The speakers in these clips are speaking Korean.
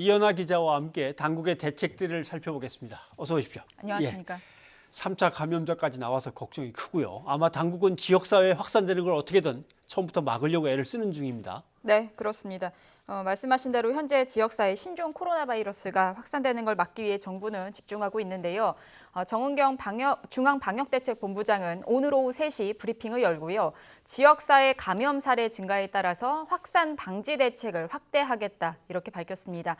이연아 기자와 함께 당국의 대책들을 살펴보겠습니다. 어서 오십시오. 안녕하십니까. 3차 감염자까지 나와서 걱정이 크고요. 아마 당국은 지역사회에 확산되는 걸 어떻게든 처음부터 막으려고 애를 쓰는 중입니다. 네, 그렇습니다. 말씀하신 대로 현재 지역사회 신종 코로나 바이러스가 확산되는 걸 막기 위해 정부는 집중하고 있는데요. 정은경 중앙방역대책본부장은 오늘 오후 3시 브리핑을 열고요. 지역사회 감염 사례 증가에 따라서 확산 방지 대책을 확대하겠다 이렇게 밝혔습니다.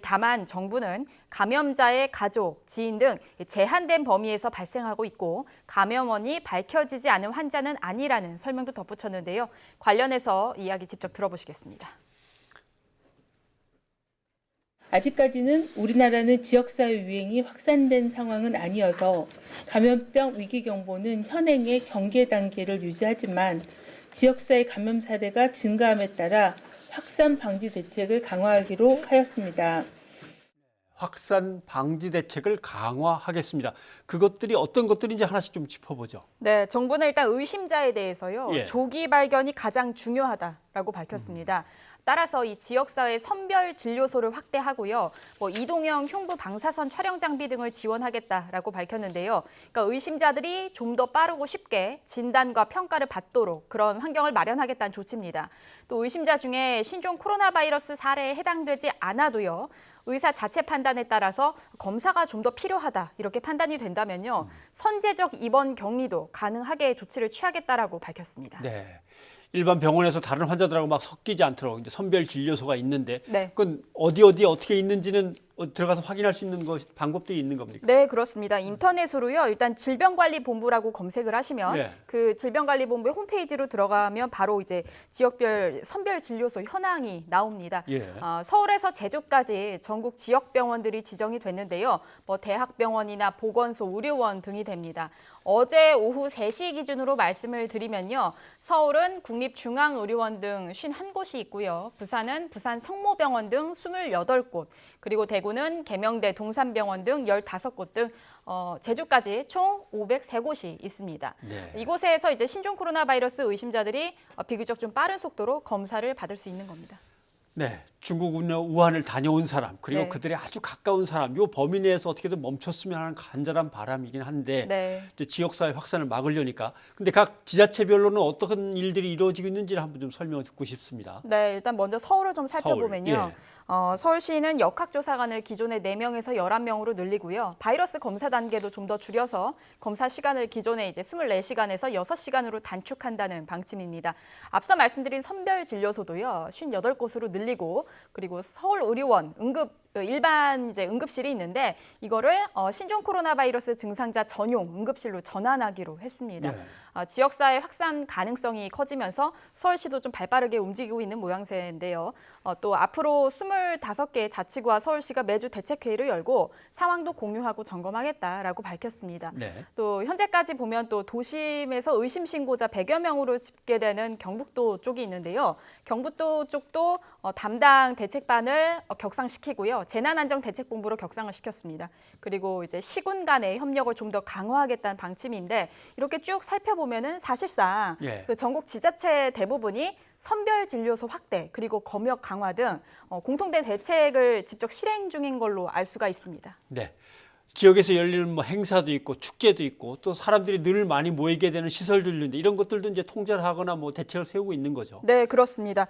다만 정부는 감염자의 가족, 지인 등 제한된 범위에서 발생하고 있고 감염원이 밝혀지지 않은 환자는 아니라는 설명도 덧붙였는데요. 관련해서 이야기 직접 들어보시겠습니다. 아직까지는 우리나라는 지역사회 유행이 확산된 상황은 아니어서 감염병 위기경보는 현행의 경계 단계를 유지하지만 지역사회 감염 사례가 증가함에 따라 확산 방지 대책을 강화하기로 하였습니다. 확산 방지 대책을 강화하겠습니다. 그것들이 어떤 것들인지 하나씩 좀 짚어보죠. 네, 정부는 일단 의심자에 대해서요. 조기 발견이 가장 중요하다라고 밝혔습니다. 따라서 이 지역사회 선별 진료소를 확대하고요. 이동형 흉부 방사선 촬영 장비 등을 지원하겠다라고 밝혔는데요. 그러니까 의심자들이 좀 더 빠르고 쉽게 진단과 평가를 받도록 그런 환경을 마련하겠다는 조치입니다. 또 의심자 중에 신종 코로나 바이러스 사례에 해당되지 않아도요. 의사 자체 판단에 따라서 검사가 좀 더 필요하다 이렇게 판단이 된다면요. 선제적 입원 격리도 가능하게 조치를 취하겠다라고 밝혔습니다. 네. 일반 병원에서 다른 환자들하고 막 섞이지 않도록 이제 선별 진료소가 있는데 그건 어디에 어떻게 있는지는 들어가서 확인할 수 있는 방법들이 있는 겁니까? 네, 그렇습니다. 인터넷으로요. 일단 질병관리본부라고 검색을 하시면 그 질병관리본부의 홈페이지로 들어가면 바로 이제 지역별 선별 진료소 현황이 나옵니다. 서울에서 제주까지 전국 지역병원들이 지정이 됐는데요. 대학병원이나 보건소, 의료원 등이 됩니다. 어제 오후 3시 기준으로 말씀을 드리면요. 서울은 국립중앙의료원 등 51곳이 있고요. 부산은 부산 성모병원 등 28곳, 그리고 대구는 계명대 동산병원 등 15곳 등 제주까지 총 503곳이 있습니다. 이곳에서 이제 신종 코로나 바이러스 의심자들이 비교적 좀 빠른 속도로 검사를 받을 수 있는 겁니다. 네, 중국 우한을 다녀온 사람 그리고 그들의 아주 가까운 사람, 이 범위 내에서 어떻게든 멈췄으면 하는 간절한 바람이긴 한데 이제 지역사회 확산을 막으려니까 근데 각 지자체별로는 어떤 일들이 이루어지고 있는지를 한번 좀 설명을 듣고 싶습니다. 네, 일단 먼저 서울을 좀 살펴보면요. 서울시는 역학조사관을 기존의 4명에서 11명으로 늘리고요. 바이러스 검사 단계도 좀 더 줄여서 검사 시간을 기존의 이제 24시간에서 6시간으로 단축한다는 방침입니다. 앞서 말씀드린 선별진료소도요. 58곳으로 늘리고 그리고 서울의료원 일반 이제 응급실이 있는데 이거를 신종 코로나 바이러스 증상자 전용 응급실로 전환하기로 했습니다. 지역사회 확산 가능성이 커지면서 서울시도 좀 발빠르게 움직이고 있는 모양새인데요. 또 앞으로 25개의 자치구와 서울시가 매주 대책회의를 열고 상황도 공유하고 점검하겠다라고 밝혔습니다. 또 현재까지 보면 또 도심에서 의심 신고자 100여 명으로 집계되는 경북도 쪽이 있는데요. 경북도 쪽도 담당 대책반을 격상시키고요. 재난안전대책본부로 격상을 시켰습니다. 그리고 이제 시군 간의 협력을 좀 더 강화하겠다는 방침인데 이렇게 쭉 살펴보면은 사실상 그 전국 지자체 대부분이 선별진료소 확대 그리고 검역 강화 등 공통된 대책을 직접 실행 중인 걸로 알 수가 있습니다. 네. 지역에서 열리는 행사도 있고 축제도 있고 또 사람들이 늘 많이 모이게 되는 시설들도 있는데 이런 것들도 이제 통제를 하거나 대책을 세우고 있는 거죠. 네, 그렇습니다.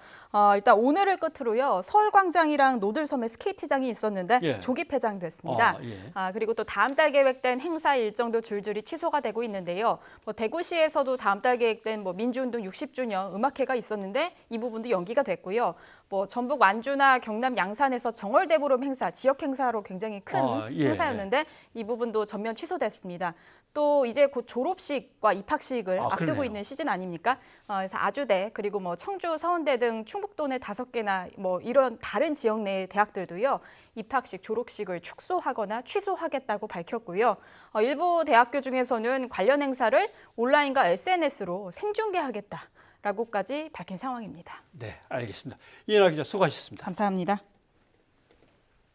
일단 오늘을 끝으로요. 서울광장이랑 노들섬에 스케이트장이 있었는데 조기 폐장됐습니다. 그리고 또 다음 달 계획된 행사 일정도 줄줄이 취소가 되고 있는데요. 대구시에서도 다음 달 계획된 민주운동 60주년 음악회가 있었는데 이 부분도 연기가 됐고요. 전북 완주나 경남 양산에서 정월대보름 행사, 지역 행사로 굉장히 큰 행사였는데 이 부분도 전면 취소됐습니다. 또 이제 곧 졸업식과 입학식을 앞두고 있는 시즌 아닙니까? 그래서 아주대 그리고 청주, 서원대 등 충북도 내 5개나 이런 다른 지역 내 대학들도요. 입학식, 졸업식을 축소하거나 취소하겠다고 밝혔고요. 일부 대학교 중에서는 관련 행사를 온라인과 SNS로 생중계하겠다라고까지 밝힌 상황입니다. 네, 알겠습니다. 이연아 기자 수고하셨습니다. 감사합니다.